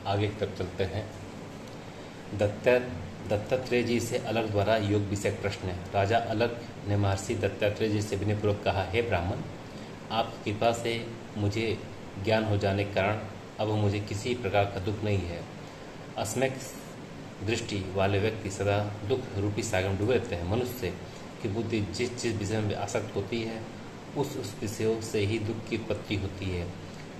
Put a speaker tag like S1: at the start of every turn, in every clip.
S1: आगे की तरफ चलते हैं। दत्तात्रेय जी से अलग द्वारा योग विषयक प्रश्न है। राजा अलग ने महर्षि दत्तात्रेय जी से विनयपूर्वक कहा, हे ब्राह्मण, आपकी कृपा से मुझे ज्ञान हो जाने के कारण अब मुझे किसी प्रकार का दुख नहीं है। अस्म्यक दृष्टि वाले व्यक्ति सदा दुख रूपी सागर में डूबे रहते हैं। मनुष्य की बुद्धि जिस जिस विषय में आसक्त होती है उस विषयों से ही दुख की उत्पत्ति होती है।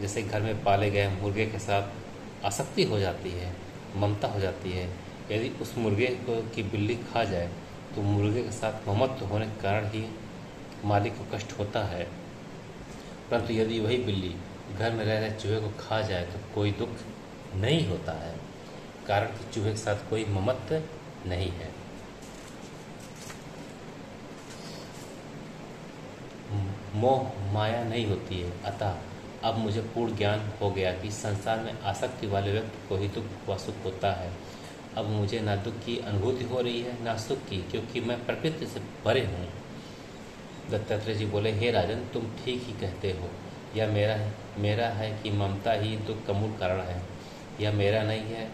S1: जैसे घर में पाले गए मुर्गे के साथ आसक्ति हो जाती है, ममता हो जाती है। यदि उस मुर्गे को की बिल्ली खा जाए तो मुर्गे के साथ ममत्व होने के कारण ही मालिक को कष्ट होता है, परंतु यदि वही बिल्ली घर में रह रहे चूहे को खा जाए तो कोई दुख नहीं होता है, कारण कि चूहे के साथ कोई ममत्व नहीं है। मोह माया नहीं होती है। अतः अब मुझे पूर्ण ज्ञान हो गया कि संसार में आसक्ति वाले व्यक्ति को ही दुख व सुख होता है। अब मुझे ना दुख की अनुभूति हो रही है ना सुख की, क्योंकि मैं प्रकृति से परे हूँ। दत्तात्रेय जी बोले, हे राजन, तुम ठीक ही कहते हो। यह मेरा है कि ममता ही दुख का मूल कारण है। यह मेरा नहीं है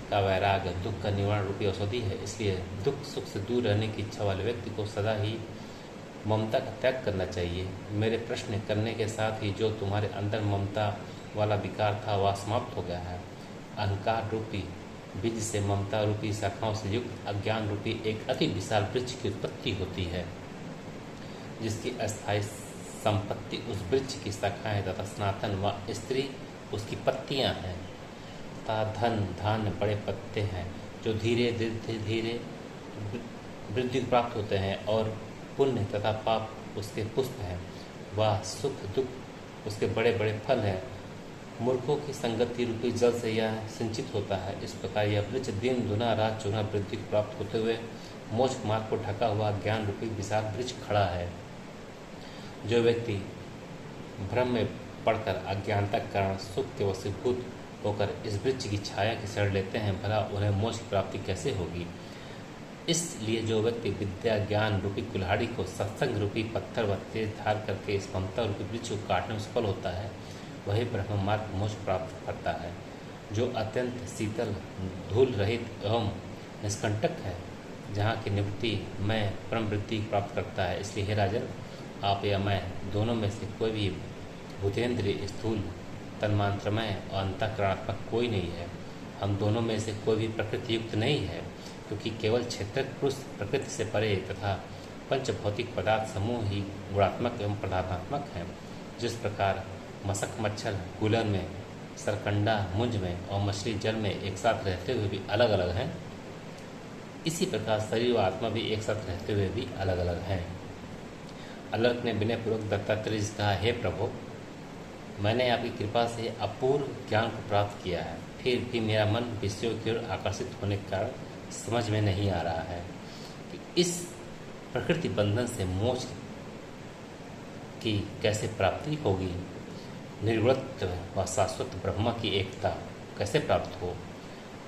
S1: का वैराग दुख का निवारण रूपी औषधि है। इसलिए दुख सुख से दूर रहने की इच्छा वाले व्यक्ति को सदा ही ममता का त्याग करना चाहिए। मेरे प्रश्न करने के साथ ही जो तुम्हारे अंदर ममता वाला विकार था वह समाप्त हो गया है। अहंकार रूपी बीज से ममता रूपी शाखाओं से युक्त अज्ञान रूपी एक अति विशाल वृक्ष की उत्पत्ति होती है, जिसकी अस्थायी संपत्ति उस वृक्ष की शाखाएं तथा सनातन व स्त्री उसकी पत्तियां हैं तथा धन धान्य बड़े पत्ते हैं जो धीरे धीरे वृद्धि प्राप्त होते हैं, और पुण्य तथा पाप उसके पुष्प हैं। वह सुख दुख उसके बड़े बड़े फल हैं। मूर्खों की संगति रूपी जल से यह सिंचित होता है। इस प्रकार यह वृक्ष दिन दुना रात चौगुना वृद्धि प्राप्त होते हुए मोक्ष मार्ग को ढका हुआ ज्ञान रूपी विशाल वृक्ष खड़ा है। जो व्यक्ति भ्रम में पड़कर अज्ञानता के कारण सुख के वशीभूत होकर इस वृक्ष की छाया की शरण लेते हैं, भला उन्हें मोक्ष की प्राप्ति कैसे होगी। इसलिए जो व्यक्ति विद्या ज्ञान रूपी कुल्हाड़ी को सत्संग रूपी पत्थर व तेज धार करके इस ममता रूपी वृक्ष को काटने में सफल होता है, वही ब्रह्म मार्ग मोक्ष प्राप्त करता है, जो अत्यंत शीतल धूल रहित एवं निष्कंटक है, जहाँ की निवृत्ति मैं परम वृत्ति प्राप्त करता है। इसलिए हे राजन, आप या मैं दोनों में से कोई भी भूतेंद्रिय स्थूल तन्मात्रमय और अंतःकरणात्मक कोई नहीं है। हम दोनों में से कोई भी प्रकृति युक्त नहीं है, क्योंकि केवल क्षेत्रज्ञ पुरुष प्रकृति से परे तथा पंच भौतिक पदार्थ समूह ही गुणात्मक एवं प्रधानात्मक हैं। जिस प्रकार मशक मच्छर कूलर में, सरकंडा मुंज में और मछली जल में एक साथ रहते हुए भी अलग अलग हैं, इसी प्रकार शरीर व आत्मा भी एक साथ रहते हुए भी अलग अलग हैं। अलर्क ने विनयपूर्वक दत्तात्रेय जी से कहा, हे प्रभु, मैंने आपकी कृपा से अपूर्व ज्ञान को प्राप्त किया है, फिर भी मेरा मन विषयों की ओर आकर्षित होने के कारण समझ में नहीं आ रहा है कि इस प्रकृति बंधन से मोक्ष की कैसे प्राप्ति होगी। निर्गुणत्व व शाश्वत ब्रह्म की एकता कैसे प्राप्त हो,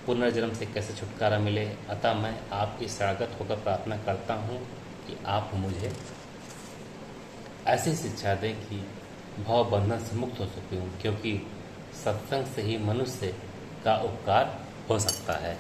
S1: पुनर्जन्म से कैसे छुटकारा मिले। अतः मैं आपकी शरणागत होकर प्रार्थना करता हूँ कि आप मुझे ऐसी शिक्षा दें कि भाव बंधन से मुक्त हो सकूँ, क्योंकि सत्संग से ही मनुष्य का उपकार हो सकता है।